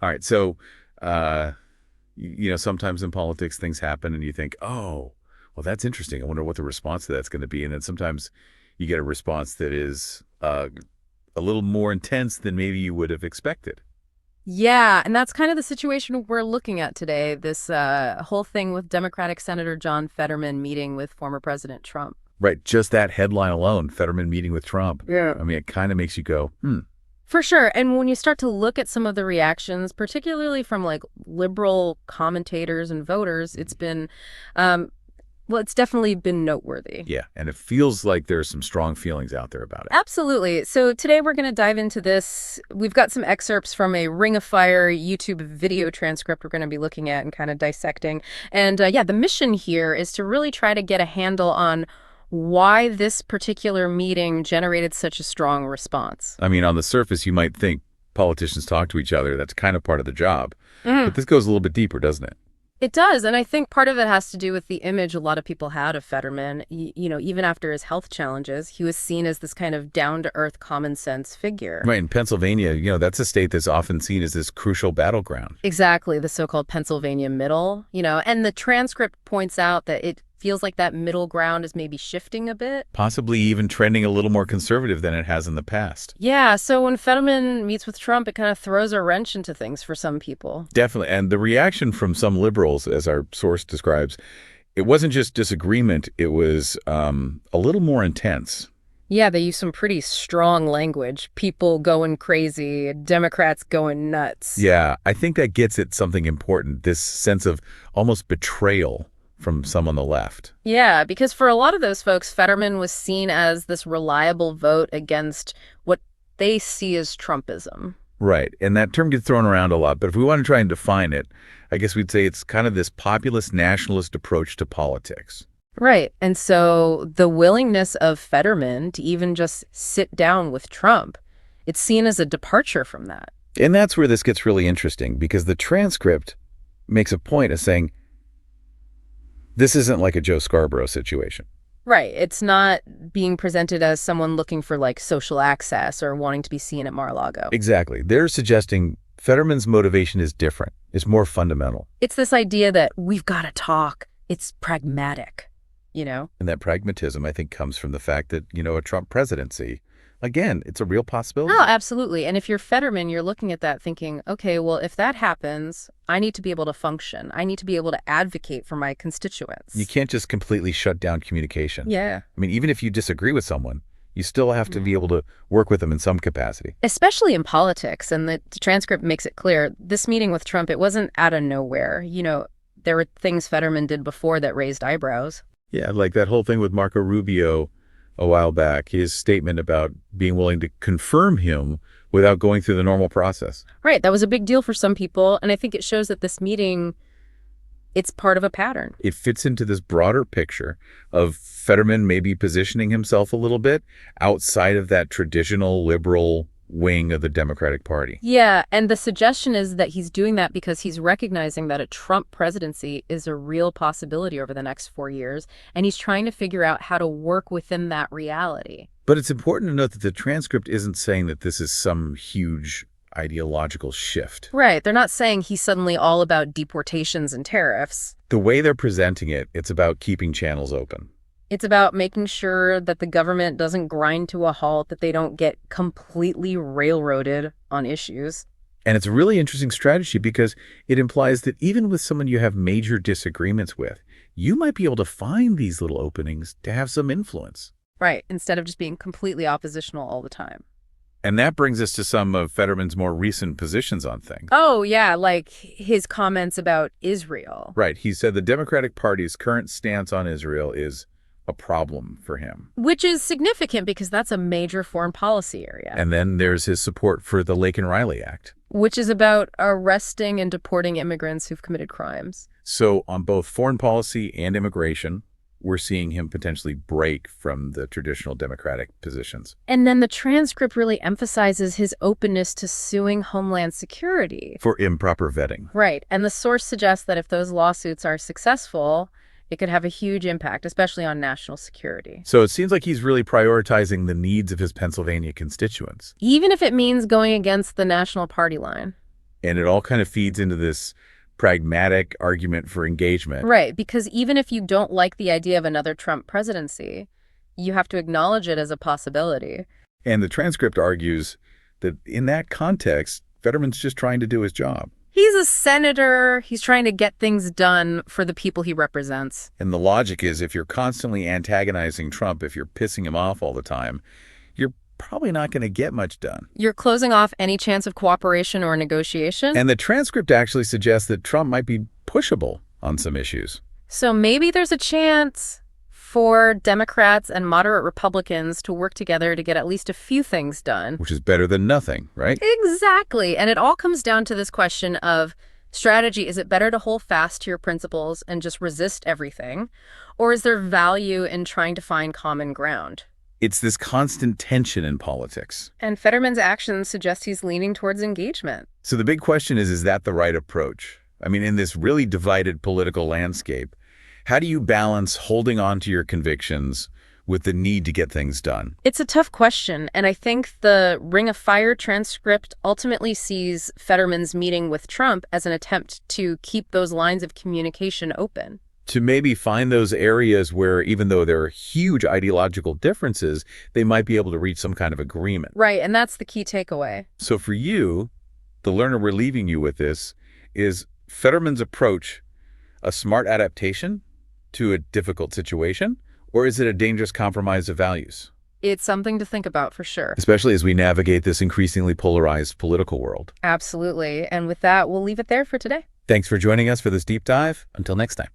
All right. So, uh, sometimes in politics things happen and you think, oh, well, that's interesting. I wonder what the response to that's going to be. And then sometimes you get a response that is a little more intense than maybe you would have expected. Yeah, and that's kind of the situation we're looking at today. This whole thing with Democratic Senator John Fetterman meeting with former President Trump. Right. Just that headline alone, Fetterman meeting with Trump. Yeah. I mean, it kind of makes you go, hmm. For sure. And when you start to look at some of the reactions, particularly from like liberal commentators and voters, it's been, um, well, it's definitely been noteworthy. Yeah. And it feels like there's some strong feelings out there about it. Absolutely. So today we're going to dive into this. We've got some excerpts from a Ring of Fire YouTube video transcript we're going to be looking at and kind of dissecting. And yeah, the mission here is to really try to get a handle on why this particular meeting generated such a strong response. I mean, on the surface, you might think politicians talk to each other. That's kind of part of the job. Mm. But this goes a little bit deeper, doesn't it? It does, and I think part of it has to do with the image a lot of people had of Fetterman. Even after his health challenges, he was seen as this kind of down-to-earth, common-sense figure. Right. In Pennsylvania, that's a state that's often seen as this crucial battleground. Exactly, the so-called Pennsylvania middle, and the transcript points out that it feels like that middle ground is maybe shifting a bit. Possibly even trending a little more conservative than it has in the past. Yeah, so when Fetterman meets with Trump, it kind of throws a wrench into things for some people. Definitely. And the reaction from some liberals, as our source describes, it wasn't just disagreement, it was a little more intense. Yeah, they use some pretty strong language. People going crazy, Democrats going nuts. Yeah, I think that gets at something important, this sense of almost betrayal from some on the left. Yeah, because for a lot of those folks, Fetterman was seen as this reliable vote against what they see as Trumpism. Right. And that term gets thrown around a lot. But if we want to try and define it, I guess we'd say it's kind of this populist nationalist approach to politics. Right. And so the willingness of Fetterman to even just sit down with Trump, it's seen as a departure from that. And that's where this gets really interesting, because the transcript makes a point of saying, this isn't like a Joe Scarborough situation. Right. It's not being presented as someone looking for like social access or wanting to be seen at Mar-a-Lago. Exactly. They're suggesting Fetterman's motivation is different. It's more fundamental. It's this idea that we've got to talk. It's pragmatic. And that pragmatism, I think, comes from the fact that, a Trump presidency, again, it's a real possibility. Oh, absolutely. And if you're Fetterman, you're looking at that thinking, okay, well, if that happens, I need to be able to function. I need to be able to advocate for my constituents. You can't just completely shut down communication. Yeah. I mean, even if you disagree with someone, you still have to be able to work with them in some capacity. Especially in politics. And the transcript makes it clear. This meeting with Trump, it wasn't out of nowhere. There were things Fetterman did before that raised eyebrows. Yeah, like that whole thing with Marco Rubio a while back, his statement about being willing to confirm him without going through the normal process. Right. That was a big deal for some people. And I think it shows that this meeting, it's part of a pattern. It fits into this broader picture of Fetterman maybe positioning himself a little bit outside of that traditional liberal wing of the Democratic Party. Yeah, and the suggestion is that he's doing that because he's recognizing that a Trump presidency is a real possibility over the next 4 years, and he's trying to figure out how to work within that reality. But it's important to note that the transcript isn't saying that this is some huge ideological shift. Right, they're not saying he's suddenly all about deportations and tariffs. The way they're presenting it, it's about keeping channels open. It's about making sure that the government doesn't grind to a halt, that they don't get completely railroaded on issues. And it's a really interesting strategy because it implies that even with someone you have major disagreements with, you might be able to find these little openings to have some influence. Right, instead of just being completely oppositional all the time. And that brings us to some of Fetterman's more recent positions on things. Oh, yeah, like his comments about Israel. Right. He said the Democratic Party's current stance on Israel is a problem for him. Which is significant because that's a major foreign policy area. And then there's his support for the Laken Riley Act, which is about arresting and deporting immigrants who've committed crimes. So on both foreign policy and immigration, we're seeing him potentially break from the traditional Democratic positions. And then the transcript really emphasizes his openness to suing Homeland Security for improper vetting. Right. And the source suggests that if those lawsuits are successful, it could have a huge impact, especially on national security. So it seems like he's really prioritizing the needs of his Pennsylvania constituents. Even if it means going against the national party line. And it all kind of feeds into this pragmatic argument for engagement. Right, because even if you don't like the idea of another Trump presidency, you have to acknowledge it as a possibility. And the transcript argues that in that context, Fetterman's just trying to do his job. He's a senator. He's trying to get things done for the people he represents. And the logic is if you're constantly antagonizing Trump, if you're pissing him off all the time, you're probably not going to get much done. You're closing off any chance of cooperation or negotiation. And the transcript actually suggests that Trump might be pushable on some issues. So maybe there's a chance for Democrats and moderate Republicans to work together to get at least a few things done. Which is better than nothing, right? Exactly. And it all comes down to this question of strategy. Is it better to hold fast to your principles and just resist everything? Or is there value in trying to find common ground? It's this constant tension in politics. And Fetterman's actions suggest he's leaning towards engagement. So the big question is that the right approach? I mean, in this really divided political landscape, how do you balance holding on to your convictions with the need to get things done? It's a tough question, and I think the Ring of Fire transcript ultimately sees Fetterman's meeting with Trump as an attempt to keep those lines of communication open. To maybe find those areas where, even though there are huge ideological differences, they might be able to reach some kind of agreement. Right, and that's the key takeaway. So for you, the learner we're leaving you with this, is Fetterman's approach a smart adaptation to a difficult situation, or is it a dangerous compromise of values? It's something to think about for sure. Especially as we navigate this increasingly polarized political world. Absolutely. And with that, we'll leave it there for today. Thanks for joining us for this deep dive. Until next time.